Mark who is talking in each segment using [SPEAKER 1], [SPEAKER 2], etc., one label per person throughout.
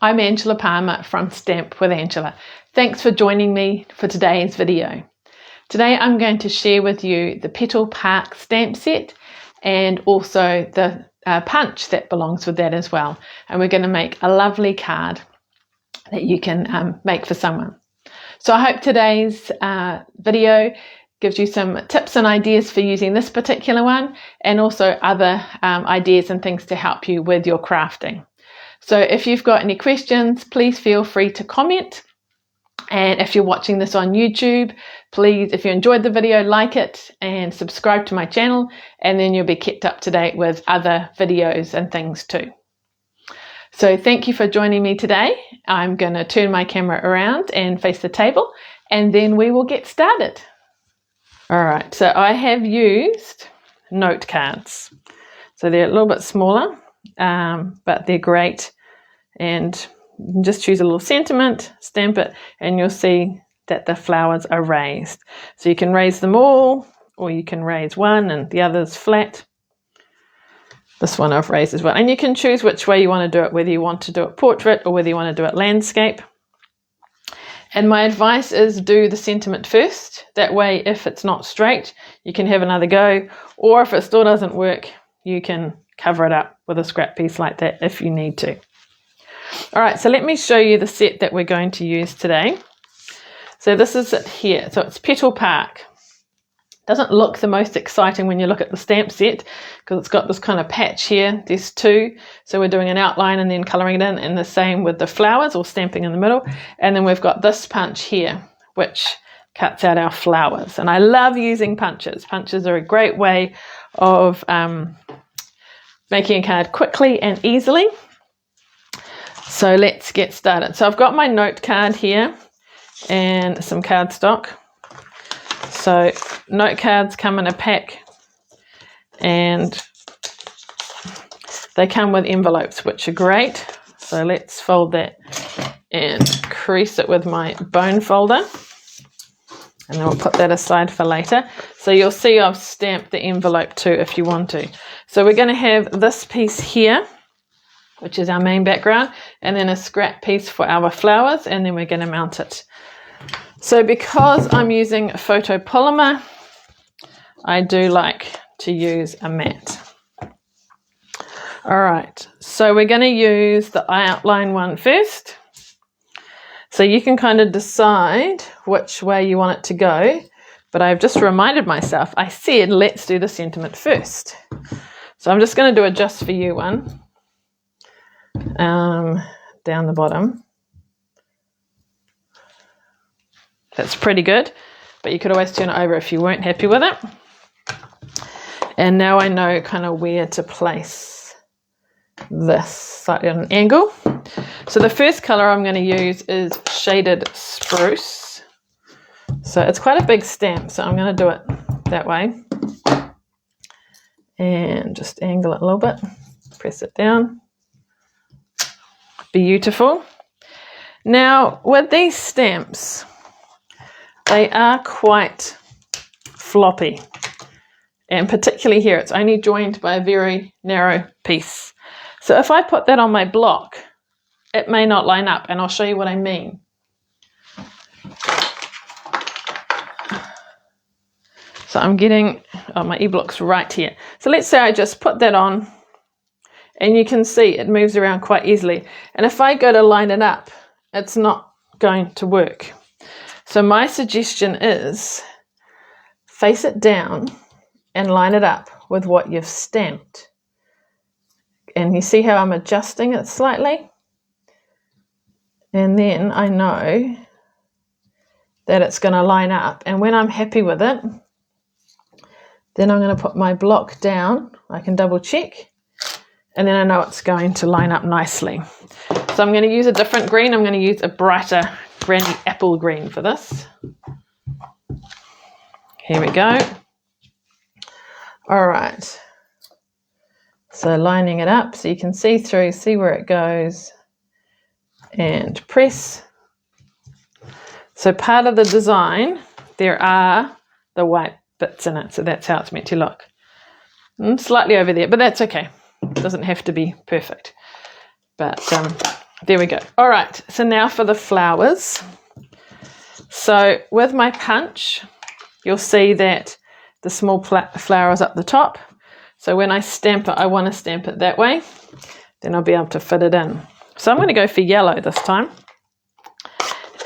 [SPEAKER 1] I'm Angela Palmer from Stamp with Angela. Thanks for joining me for today's video. Today I'm going to share with you the Petal Park stamp set and also the punch that belongs with that as well. And we're going to make a lovely card that you can make for someone. So I hope today's video gives you some tips and ideas for using this particular one, and also other ideas and things to help you with your crafting. So if you've got any questions, please feel free to comment. And if you're watching this on YouTube, please, if you enjoyed the video, like it and subscribe to my channel, and then you'll be kept up to date with other videos and things too. So thank you for joining me today. I'm going to turn my camera around and face the table, and then we will get started. All right, so I have used note cards. So they're a little bit smaller, but they're great. And you can just choose a little sentiment, stamp it, and you'll see that the flowers are raised. So you can raise them all, or you can raise one and the other's flat. This one I've raised as well. And you can choose which way you want to do it, whether you want to do it portrait or whether you want to do it landscape. And my advice is do the sentiment first. That way, if it's not straight, you can have another go. Or if it still doesn't work, you can cover it up with a scrap piece like that if you need to. All right, so let me show you the set that we're going to use today. So this is it here. So it's Petal Park. Doesn't look the most exciting when you look at the stamp set because it's got this kind of patch here. There's two. So we're doing an outline and then colouring it in, and the same with the flowers or stamping in the middle. And then we've got this punch here, which cuts out our flowers. And I love using punches. Punches are a great way of making a card quickly and easily. So let's get started. So I've got my note card here and some cardstock. So note cards come in a pack, and they come with envelopes, which are great. So let's fold that and crease it with my bone folder, and then we'll put that aside for later. So you'll see I've stamped the envelope too if you want to. So we're going to have this piece here, which is our main background, and then a scrap piece for our flowers, and then we're going to mount it. So because I'm using photopolymer, I do like to use a mat. All right, so we're going to use the outline one first. So you can kind of decide which way you want it to go, but I've just reminded myself, I said let's do the sentiment first. So I'm just going to do a just for you one down the bottom. That's pretty good, but you could always turn it over if you weren't happy with it. And now I know kind of where to place this slightly on an angle. So the first colour I'm going to use is Shaded Spruce. So it's quite a big stamp, so I'm going to do it that way. And just angle it a little bit, press it down. Beautiful. Now with these stamps, they are quite floppy, and particularly here it's only joined by a very narrow piece. So if I put that on my block, it may not line up, and I'll show you what I mean. So I'm getting, my e-block's right here. So let's say I just put that on, and you can see it moves around quite easily. And if I go to line it up, it's not going to work. So my suggestion is face it down and line it up with what you've stamped. And you see how I'm adjusting it slightly? And then I know that it's going to line up. And when I'm happy with it, then I'm going to put my block down. I can double check. And then I know it's going to line up nicely. So I'm going to use a different green. I'm going to use a brighter granny apple green for this. Here we go. All right. So lining it up so you can see through, see where it goes, and press. So part of the design, there are the white bits in it. So that's how it's meant to look. Slightly over there, but that's okay. It doesn't have to be perfect. But There we go. All right, so now for the flowers. So with my punch, you'll see that the small flower is up the top. So when I stamp it, I want to stamp it that way. Then I'll be able to fit it in. So I'm going to go for yellow this time.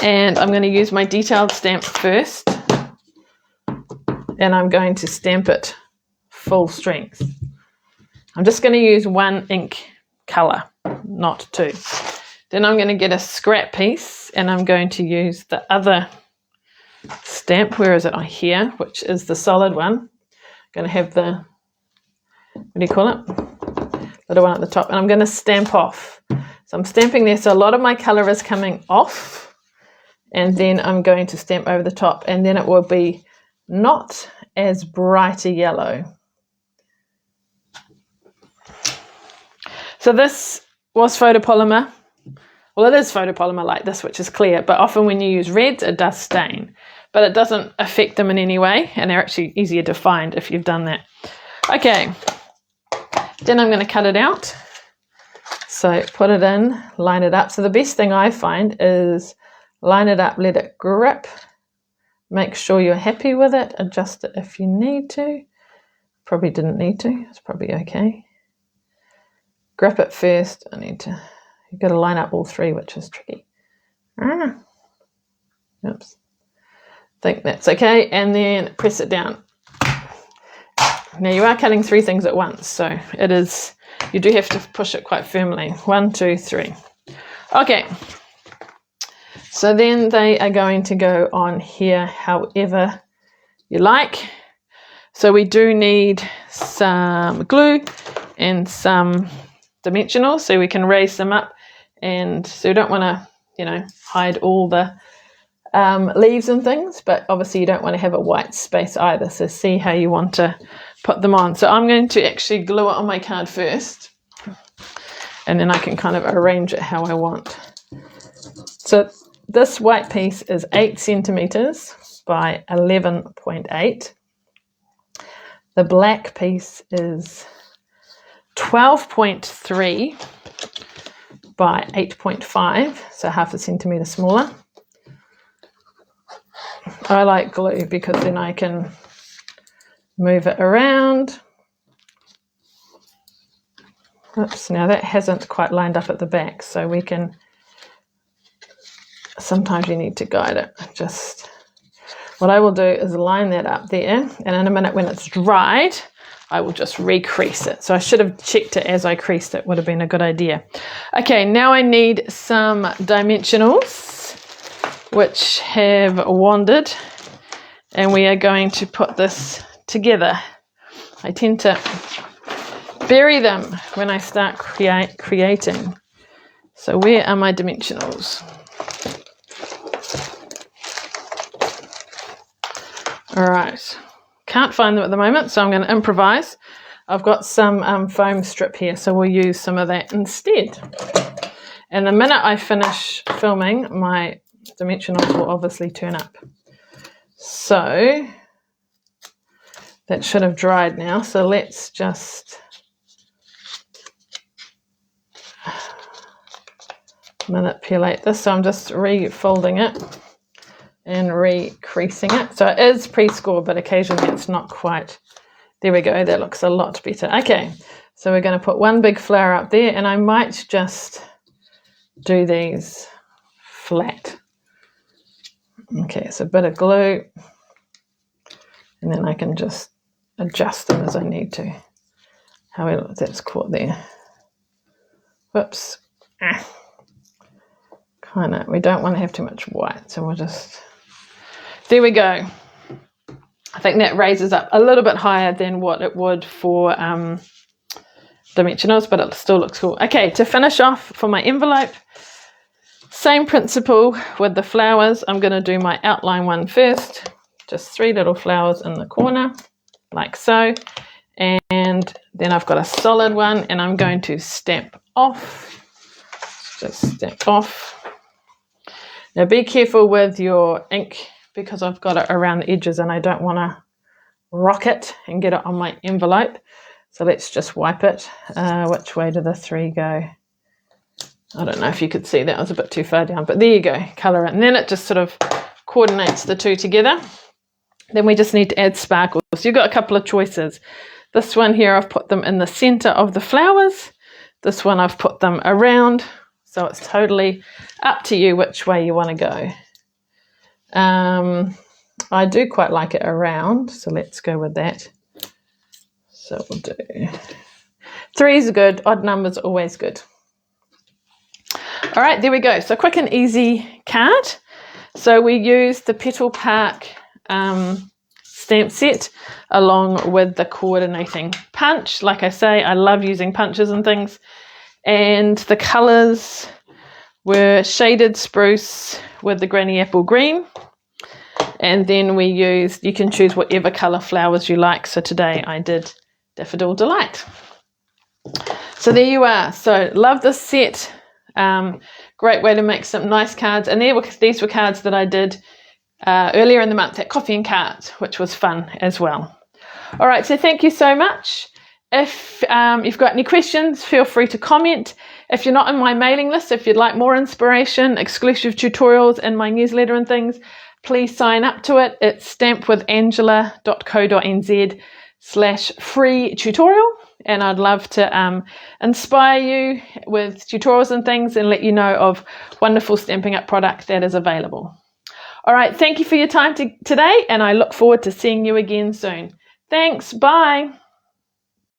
[SPEAKER 1] And I'm going to use my detailed stamp first. And I'm going to stamp it full strength. I'm just going to use one ink colour, not two. Then I'm going to get a scrap piece and I'm going to use the other stamp. Where is it? Oh, here, which is the solid one. I'm going to have the, what do you call it? Little one at the top. And I'm going to stamp off. So I'm stamping there. So a lot of my colour is coming off. And then I'm going to stamp over the top. And then it will be not as bright a yellow. So this was photopolymer. Well, it is photopolymer like this, which is clear, but often when you use reds, it does stain. But it doesn't affect them in any way, and they're actually easier to find if you've done that. Okay, then I'm going to cut it out. So put it in, line it up. So the best thing I find is line it up, let it grip. Make sure you're happy with it. Adjust it if you need to. Probably didn't need to. It's probably okay. Grip it first. You've got to line up all three, which is tricky. Oops. Think that's okay. And then press it down. Now you are cutting three things at once, so it is, you do have to push it quite firmly. 1, 2, 3. Okay. So then they are going to go on here however you like. So we do need some glue and some dimensionals so we can raise them up. And so you don't want to, hide all the leaves and things, but obviously you don't want to have a white space either. So see how you want to put them on. So I'm going to actually glue it on my card first, and then I can kind of arrange it how I want. So this white piece is 8 centimeters by 11.8. The black piece is 12.3 by 8.5, so half a centimetre smaller. I like glue because then I can move it around. Oops, now that hasn't quite lined up at the back, so we can, sometimes you need to guide it. Just, what I will do is line that up there, and in a minute when it's dried, I will just recrease it. So I should have checked it as I creased it, would have been a good idea. Okay, now I need some dimensionals, which have wandered, and we are going to put this together. I tend to bury them when I start creating. So where are my dimensionals? All right. Can't find them at the moment, so I'm going to improvise. I've got some foam strip here, so we'll use some of that instead. And the minute I finish filming, my dimensionals will obviously turn up. So that should have dried now, so let's just manipulate this. So I'm just refolding it and recreasing it. So it is pre-scored, but occasionally it's not quite. There we go, that looks a lot better. Okay, so we're going to put one big flower up there, and I might just do these flat. Okay, so a bit of glue, and then I can just adjust them as I need to. However, that's caught there. Whoops. Kind of, we don't want to have too much white, so we'll just, there we go. I think that raises up a little bit higher than what it would for dimensionals, but it still looks cool. Okay, to finish off for my envelope, same principle with the flowers. I'm going to do my outline one first, just 3 little flowers in the corner, like so. And then I've got a solid one, and I'm going to stamp off. Just stamp off. Now be careful with your ink, because I've got it around the edges and I don't want to rock it and get it on my envelope. So let's just wipe it. Which way do the 3 go? I don't know if you could see, that was a bit too far down, but there you go, colour it. And then it just sort of coordinates the two together. Then we just need to add sparkles. So you've got a couple of choices. This one here, I've put them in the centre of the flowers. This one, I've put them around. So it's totally up to you which way you want to go. I do quite like it around, so let's go with that. So we'll do 3 is good, odd numbers always good. All right, there we go. So quick and easy card. So we use the Petal Park stamp set along with the coordinating punch. Like I say, I love using punches and things. And the colours were shaded spruce with the granny apple green. And then we used, you can choose whatever colour flowers you like. So today I did Daffodil Delight. So there you are. So love this set. Great way to make some nice cards. And these were cards that I did earlier in the month at Coffee and Cards, which was fun as well. All right, so thank you so much. If you've got any questions, feel free to comment. If you're not on my mailing list, if you'd like more inspiration, exclusive tutorials in my newsletter and things, please sign up to it. It's stampwithangela.co.nz/free tutorial. And I'd love to inspire you with tutorials and things and let you know of wonderful Stampin' Up product that is available. All right, thank you for your time today, and I look forward to seeing you again soon. Thanks, bye.